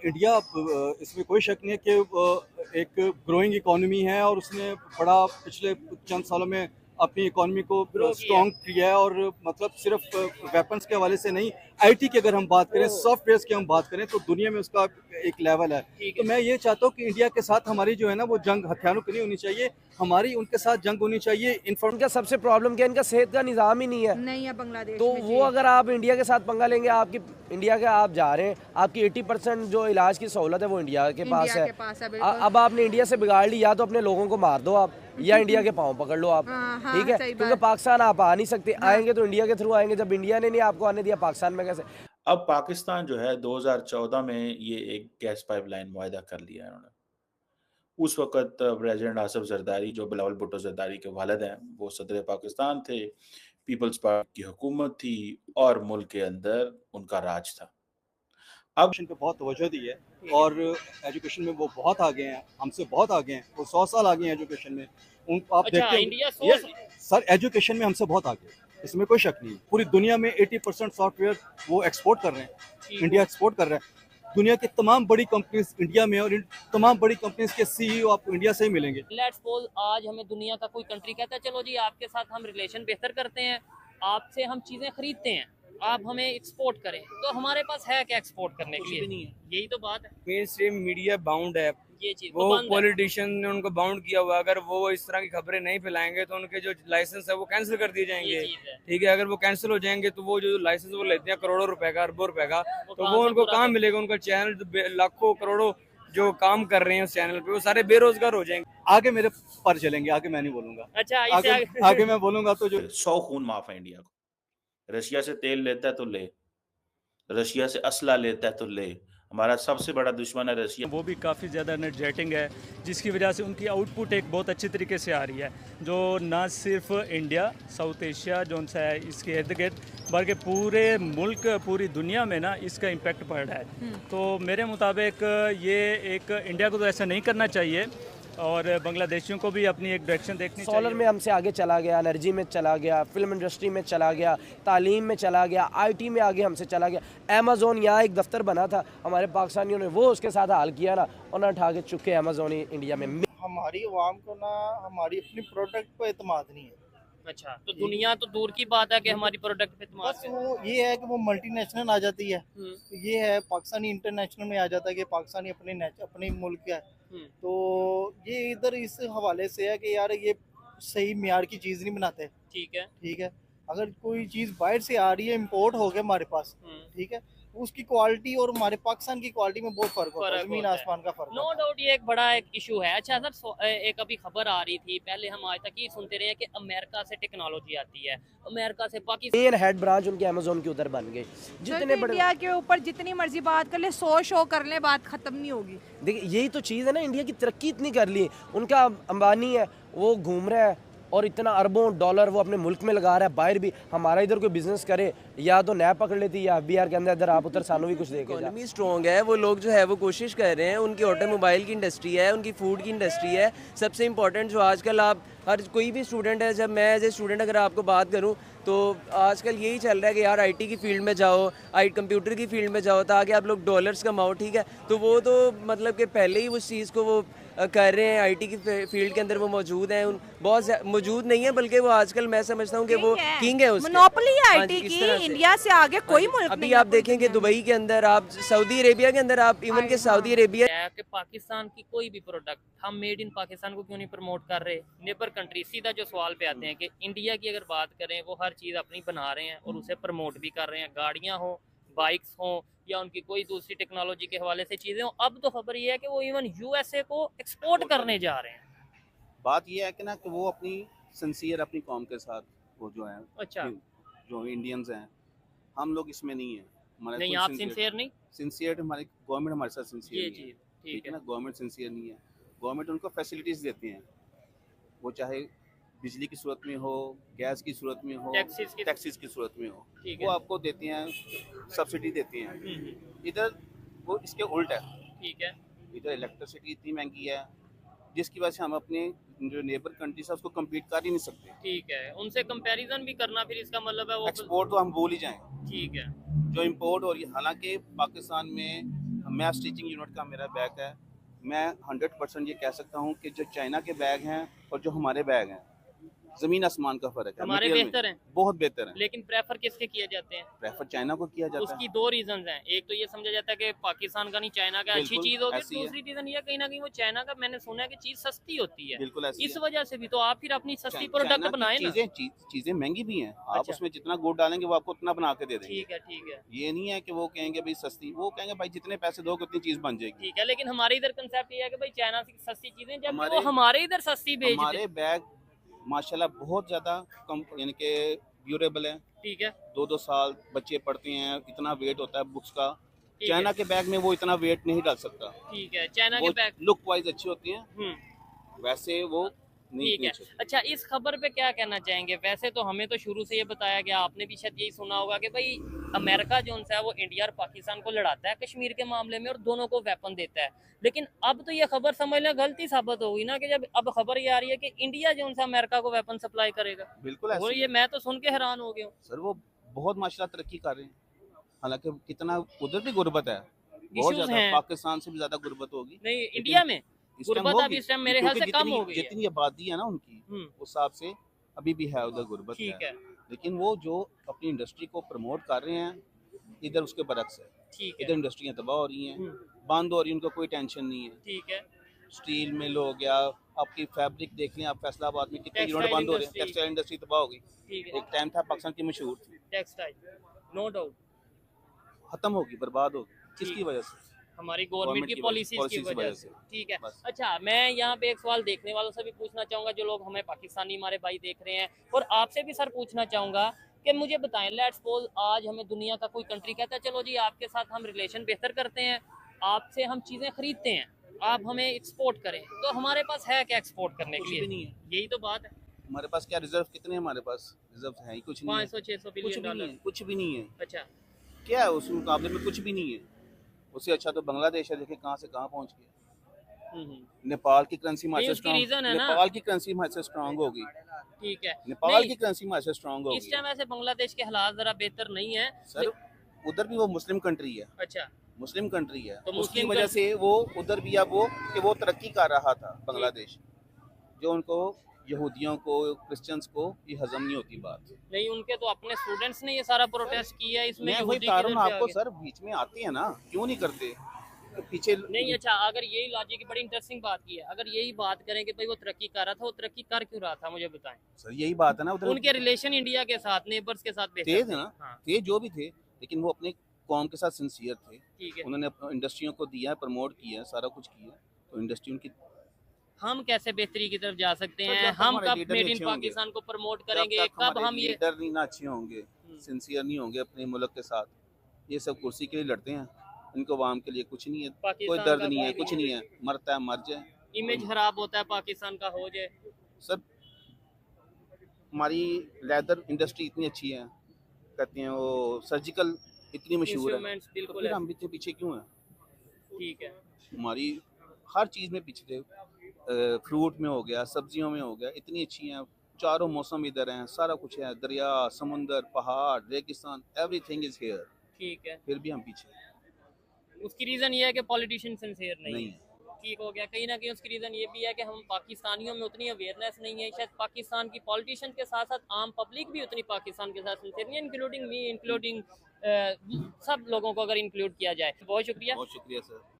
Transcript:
India इसमें कोई शक नहीं है कि एक ग्रोइंग इकोनॉमी है और उसने बड़ा पिछले चंद सालों में अपनी इकोनॉमी को ग्रो किया स्ट्रॉन्ग किया है। और मतलब सिर्फ वेपन्स के हवाले से नहीं, आईटी की अगर हम बात करें, सॉफ्टवेयर की हम बात करें, तो दुनिया में उसका एक लेवल है। ठीक तो है। मैं ये चाहता हूँ कि इंडिया के साथ हमारी जो है ना वो जंग हथियारों की नहीं होनी चाहिए, हमारी उनके साथ जंग होनी चाहिए। इनका सबसे प्रॉब्लम क्या है, इनका सेहत का निज़ाम ही नहीं है। नहीं है बांग्लादेश तो में वो जी। अगर आप इंडिया के साथ पंगा लेंगे, आपकी इंडिया के आप जा रहे हैं, आपकी 80% जो इलाज की सहूलत है वो इंडिया के पास इंडिया है। के पास है बिल्कुल। अब आपने इंडिया से बिगाड़ ली, या तो अपने लोगों को मार दो आप, या इंडिया के पाँव पकड़ लो आप। हाँ, हाँ, ठीक है, सही क्योंकि बात। पाकिस्तान आप आ नहीं सकते। हाँ। आएंगे तो इंडिया के थ्रू आएंगे, जब इंडिया ने नहीं आपको आने दिया, पाकिस्तान में कैसे? अब पाकिस्तान जो है 2014 में ये एक गैस पाइपलाइन मुआहदा कर लिया है उन्होंने। उस वक़्त प्रेज़िडेंट आसिफ ज़रदारी जो बिलावल भुट्टो ज़रदारी के वालिद हैं, वो सदर पाकिस्तान थे, पीपल्स पार्टी की हुकूमत थी और मुल्क के अंदर उनका राज था। अब एजुकेशन पे बहुत तवज्जो दी है और एजुकेशन में वो बहुत आगे हैं, हमसे बहुत आगे हैं। वो 100 साल आगे हैं एजुकेशन में। उन आप अच्छा, देखते इंडिया होंगे 100 ये सर, एजुकेशन में हमसे बहुत आगे है, इसमें कोई शक नहीं है। पूरी दुनिया में 80% सॉफ्टवेयर वो एक्सपोर्ट कर रहे हैं, इंडिया एक्सपोर्ट कर रहा है। दुनिया की तमाम बड़ी कंपनीज इंडिया में, और इन तमाम बड़ी कंपनीज के सीईओ आपको इंडिया से ही मिलेंगे। लेट्स सपोज आज हमें दुनिया का कोई कंट्री कहता है चलो जी आपके साथ हम रिलेशन बेहतर करते हैं, आपसे हम चीज़ें खरीदते हैं, आप हमें एक्सपोर्ट करें, तो हमारे पास है क्या एक्सपोर्ट करने के लिए? नहीं है। यही तो बात है। मेन स्ट्रीम मीडिया बाउंड है, ये चीज़ वो बंद है। पॉलिटिशियन ने उनको बाउंड किया हुआ है। अगर वो इस तरह की खबरें नहीं फैलाएंगे तो उनके जो लाइसेंस है वो कैंसिल कर दिए ये जाएंगे। चीज़ है। ठीक है, अगर वो कैंसिल हो जाएंगे तो वो जो लाइसेंस वो लेते हैं करोड़ों रुपए का, अरबों रुपए का, तो कहाँ वो से उनको पूरा कहाँ कर- मिलेगा? उनका चैनल लाखों करोड़ों जो काम कर रहे हैं उस चैनल पे, वो सारे बेरोजगार हो जाएंगे। आगे मेरे पर चलेंगे, आगे मैं नहीं बोलूंगा। अच्छा, इससे आगे आगे मैं बोलूंगा तो जो 100 खून माफ़ है इंडिया को। रशिया से तेल लेता है तो ले, रशिया से असला लेता है तो ले। हमारा सबसे बड़ा दुश्मन है रशिया। वो भी काफ़ी ज़्यादा एनर्जेटिक है, जिसकी वजह से उनकी आउटपुट एक बहुत अच्छी तरीके से आ रही है, जो ना सिर्फ इंडिया, साउथ एशिया जो सा है इसके इर्द गिर्द, बल्कि पूरे मुल्क, पूरी दुनिया में ना इसका इम्पेक्ट पड़ रहा है। तो मेरे मुताबिक ये एक इंडिया को तो ऐसा नहीं करना चाहिए, और बांग्लादेशियों को भी अपनी एक डायरेक्शन देखनी चाहिए। सोलर में हमसे आगे चला गया, एनर्जी में चला गया, फिल्म इंडस्ट्री में चला गया, तालीम में चला गया, आईटी में आगे हमसे चला गया। अमेज़ोन यहाँ एक दफ्तर बना था, हमारे पाकिस्तानियों ने वो उसके साथ हाल किया ना, उन्हें उठा के चुके अमेज़ोन इंडिया में। हमारी अवाम को ना हमारी अपनी प्रोडक्ट पर एतमाद नहीं है। अच्छा, तो दुनिया तो दूर की बात है कि हमारी प्रोडक्ट पे तुम्हारा बस वो ये है कि वो मल्टीनेशनल आ जाती है, तो ये है पाकिस्तानी इंटरनेशनल में आ जाता है कि पाकिस्तानी अपने मुल्क का है। तो ये इधर इस हवाले से है कि यार ये सही मियार की चीज़ नहीं बनाते। ठीक है। ठीक है, अगर कोई चीज़ बाहर से आ रही है, इम्पोर्ट हो गया हमारे पास, ठीक है, उसकी क्वालिटी और हमारे पाकिस्तान की क्वालिटी में बहुत फर्क होता है, ज़मीन आसमान का फर्क नो होता है। डाउट ये एक बड़ा एक इशू है। अच्छा सर, एक अभी खबर आ रही थी, पहले हम आज तक ये सुनते रहे हैं कि अमेरिका से टेक्नोलॉजी आती है, अमेरिका से पाकिस्तान। मेन हेड ब्रांच उनके अमेज़ोन के उधर बन गए। जितने बड़े इंडिया के ऊपर जितनी मर्जी बात कर ले, 100 शो कर ले, बात खत्म नहीं होगी। देखिए यही तो चीज़ है ना, इंडिया की तरक्की इतनी कर ली, उनका अंबानी है वो घूम रहा है और इतना अरबों डॉलर वो अपने मुल्क में लगा रहा है, बाहर भी। हमारा इधर कोई बिजनेस करे, या तो नैब पकड़ लेती है FBR के अंदर, इधर आप उधर सानू भी कुछ देखे जा। इकोनॉमी स्ट्रॉन्ग है, वो लोग जो है वो कोशिश कर रहे हैं, उनकी ऑटोमोबाइल की इंडस्ट्री है, उनकी फूड की इंडस्ट्री है। सबसे इम्पोर्टेंट जो आजकल आप हर कोई भी स्टूडेंट है, जब मैं एज ए स्टूडेंट अगर आपको बात करूं तो आजकल यही चल रहा है कि यार आईटी की फील्ड में जाओ, कंप्यूटर की फील्ड में जाओ, ताकि आप लोग डॉलर्स कमाओ। ठीक है, तो वो तो मतलब कि पहले ही उस चीज़ को वो कर रहे हैं, आईटी की फील्ड के अंदर वो मौजूद हैं। बहुत मौजूद नहीं है, बल्कि वो आजकल मैं समझता हूँ कि वो किंग है उसके। मोनोपोली है हाँ आईटी जी, इस की, तरह से। इंडिया से आगे कोई मुल्क अभी नहीं आप है पूरी देखें कि दुनिया में। दुबई के अंदर, आप सऊदी अरेबिया के अंदर, आप इवन के सऊदी अरेबिया है कि पाकिस्तान की कोई भी प्रोडक्ट हम मेड इन पाकिस्तान को क्यों नहीं प्रमोट कर रहे? नेबर कंट्री, सीधा जो सवाल पे आते हैं कि इंडिया की अगर बात करें, वो हर चीज़ अपनी बना रहे हैं और उसे प्रमोट भी कर रहे हैं, गाड़ियाँ हो, बाइक्स हो, या उनकी कोई दूसरी टेक्नोलॉजी के हवाले से चीज़ें हो। अब तो खबर ये है कि वो इवन यूएसए को एक्सपोर्ट करने जा रहे हैं। बात ये है कि ना कि वो अपनी सिंसियर अपनी कौम के साथ वो जो है, अच्छा, जो इंडियंस हैं, हम लोग इसमें नहीं है। हमारे नहीं आप सिंसियर नहीं? सिंसियर हमारी गवर्नमेंट हमारे साथ सिंसियर ये नहीं है। चीज़ ठीक ठीक है है। ना, गवर्नमेंट सिंसियर नहीं है। गवर्नमेंट उनको फैसिलिटीज देती हैं, वो चाहे बिजली की सूरत में हो, गैस की सूरत में हो, टैक्सीज की सूरत में हो, ठीक वो है। आपको देती हैं, सब्सिडी देती हैं। इधर वो इसके उल्ट है। ठीक है। इधर इलेक्ट्रिसिटी इतनी महंगी है जिसकी वजह से हम अपने जो नेबर कंट्रीज है उसको कम्पीट कर ही नहीं सकते। ठीक है, उनसे कंपैरिजन भी करना, फिर इसका मतलब है वो एक्सपोर्ट तो हम भूल ही जाएं। ठीक है। जो इम्पोर्ट हो रही है, हालांकि पाकिस्तान में मैथ स्टिचिंग यूनिट का मेरा बैग है। मैं 100% ये कह सकता हूँ कि जो चाइना के बैग हैं और जो हमारे बैग हैं, जमीन आसमान का फर्क है। हमारे मटेरियल में बेहतर हैं, बहुत बेहतर है। लेकिन प्रेफर किसके किए जाते हैं? प्रेफर चाइना को किया जाता उसकी है। दो रीजंस हैं। एक तो ये समझा जाता है कि पाकिस्तान का नहीं चाइना का अच्छी बिल्कुल, चीज होगी। ऐसी है। दूसरी रीजन ये कहीं ना कहीं वो चाइना का, मैंने सुना है कि चीज सस्ती होती है, बिल्कुल ऐसी इस है। वजह से भी तो आप फिर अपनी सस्ती चाइना प्रोडक्ट की बनाए ना। चीजें महंगी भी हैं। आप अच्छा। उसमें जितना गुड़ डालेंगे वो आपको उतना बना के दे देंगे। ठीक है, ठीक है, ये नहीं है कि वो कहेंगे भाई सस्ती, वो कहेंगे भाई जितने पैसे दोगे उतनी चीज बन जाएगी। ठीक है। लेकिन हमारे इधर कंसेप्ट ये है कि भाई चाइना से सस्ती चीजें, जब हमारे- वो हमारे इधर सस्ती बेचते हमारे हैं। बैग माशाल्लाह बहुत ज्यादा कम, यानी कि ड्यूरेबल है। ठीक है, 2-2 साल बच्चे पढ़ते हैं, इतना वेट होता है बुक्स का। ठीक चाइना है, के बैग में वो इतना वेट नहीं डाल सकता। ठीक है। चाइना के वो बैग, लुक वाइज अच्छी होती हैं, वैसे वो नहीं ठीक है। अच्छी होती। अच्छा, इस खबर पे क्या कहना चाहेंगे? वैसे तो हमें तो शुरू से ये बताया गया, आपने भी शायद यही सुना होगा कि भाई अमेरिका जो है वो इंडिया और पाकिस्तान को लड़ाता है कश्मीर के मामले में और दोनों को वेपन देता है। लेकिन अब तो ये खबर समझ लें गलती साबित होगी ना, कि जब अब खबर ये आ रही है कि इंडिया जो है अमेरिका को वेपन सप्लाई करेगा। बिल्कुल और ऐसी ये मैं तो सुन के हैरान हो गया हूँ। सर, वो बहुत माशाल्लाह तरक्की कर रहे हैं। हालांकि कितना उधर भी गुर्बत है, बहुत Issues ज्यादा, हैं। पाकिस्तान से भी ज्यादा गुर्बत होगी। नहीं, लेकिन इंडिया में इस टाइम गुर्बत अब होगी, इस टाइम मेरे ख्याल से क्योंकि कम जितनी- हो गई है। जितनी आबादी है ना उनकी, उस हिसाब से अभी भी है उधर गुर्बत ठीक है, लेकिन वो जो अपनी इंडस्ट्री को प्रमोट कर रहे हैं, इधर उसके बरक्स है। ठीक है, इधर इंडस्ट्रियां तबाह हो रही हैं, बंद हो रही हैं, उनको कोई टेंशन नहीं है। ठीक है। स्टील मिल हो गया, आपकी फैब्रिक देख लें आप, फैसलाबाद में कितने यूनिट Textile बंद हो रहे हैं। industry। टेक्सटाइल इंडस्ट्री तबाह हो गई। ठीक है, एक टाइम था पाकिस्तान की मशहूर थी, टेक्सटाइल, नो डाउट, खत्म होगी, बर्बाद होगी। किसकी वजह से? हमारी गवर्नमेंट की पॉलिसीज की वजह से। ठीक है। बस। अच्छा, मैं यहाँ पे एक सवाल देखने वालों से भी पूछना चाहूंगा, जो लोग हमें पाकिस्तानी हमारे भाई देख रहे हैं, और आपसे भी सर पूछना चाहूंगा कि मुझे बताएं, लेट्स सपोज आज हमें दुनिया का कोई कंट्री कहता है चलो जी आपके साथ हम रिलेशन बेहतर करते हैं, आपसे हम चीजें खरीदते हैं, आप हमें एक्सपोर्ट करें, तो हमारे पास है क्या एक्सपोर्ट करने कुछ के भी लिए? नहीं है यही तो बात है। हमारे पास। क्या रिजर्व कितने हैं हमारे पास? रिजर्व है ही कुछ नहीं है। 500-600 कुछ बिलियन भी नहीं डॉलर। है, कुछ भी नहीं है। अच्छा, क्या है उस मुकाबले में? कुछ भी नहीं है। उससे अच्छा तो बांग्लादेश है, देखिए कहाँ से कहाँ पहुँच गया। नेपाल की करेंसी हमारे से उसकी स्ट्रांग, रीजन है ना। नेपाल की करेंसी हमारे से स्ट्रांग होगी। ठीक है। नेपाल नहीं, की करेंसी हमारे से स्ट्रांग इस होगी। टाइम ऐसे बांग्लादेश के हालात जरा बेहतर नहीं है सर, उधर भी वो मुस्लिम कंट्री है, अच्छा, मुस्लिम कंट्री है, तो उसकी मुस्लिम वजह से वो उधर भी अब वो कि वो तरक्की कर रहा था बांग्लादेश, जो उनको यहूदियों को, क्रिश्चियंस को ये हजम नहीं होती बात। नहीं, उनके तो अपने स्टूडेंट्स ने ये सारा प्रोटेस्ट किया है, इसमें मैं वही यहूदी बता रहा किधर हूँ पे आ आपको गए? सर, बीच में आते हैं ना, क्यों नहीं करते तो पीछे नहीं, अच्छा, अगर यही लॉजिक की बड़ी इंटरेस्टिंग बात की है, अगर यही बात करें कि भाई वो तरक्की कर रहा था, वो तरक्की कर क्यों रहा था, मुझे बताएं। सर यही बात है ना, उधर उनके रिलेशन इंडिया के साथ, नेबर्स के साथ बेहतर थे ना, हाँ, थे जो भी थे, लेकिन वो अपने कौम के साथ सिंसियर थे। ठीक है। उन्होंने इंडस्ट्रियों को दिया है, प्रमोट किया है, सारा कुछ किया है, तो इंडस्ट्री उनकी। हम कैसे बेहतरी की तरफ जा सकते तो हैं? जब तक हम हमारे कब लीडर मेड नहीं इन अच्छे होंगे, पाकिस्तान को प्रमोट जब करेंगे? तक कब हमारे हम ये लीडर नहीं ना अच्छे होंगे, सिंसियर नहीं होंगे अपने मुल्क के साथ, ये सब कुर्सी के लिए लड़ते हैं, इनको आवाम के लिए कुछ नहीं है, कोई पाकिस्तान दर्द का नहीं है, कोई कुछ नहीं है, मरता है मर जाए। इमेज खराब होता है पाकिस्तान का हो जाए। सर हमारी लेदर इंडस्ट्री इतनी अच्छी है, कहते हैं वो सर्जिकल इतनी मशहूर है, Instruments तो बिल्कुल फिर है। हम पीछे पीछे क्यों हैं? ठीक है। हमारी हर चीज़ में पिछले, फ्रूट में हो गया, सब्जियों में हो गया, इतनी अच्छी हैं, चारों मौसम इधर हैं, सारा कुछ है, दरिया, समुंदर, पहाड़, रेगिस्तान, एवरीथिंग इज हियर, ठीक है। फिर भी हम पीछे उसकी रीजन ये है कि पॉलिटिशियन सिंसियर नहीं नहीं है। है। ठीक हो गया। कहीं ना कहीं उसकी रीजन ये भी है कि हम पाकिस्तानियों में उतनी अवेयरनेस नहीं है, शायद पाकिस्तान की पॉलिटिशियन के साथ साथ आम पब्लिक भी उतनी पाकिस्तान के साथ सिंसियर नहीं है, इंक्लूडिंग मी, इंक्लूडिंग सब लोगों को अगर इंक्लूड किया जाए। बहुत शुक्रिया। बहुत शुक्रिया सर।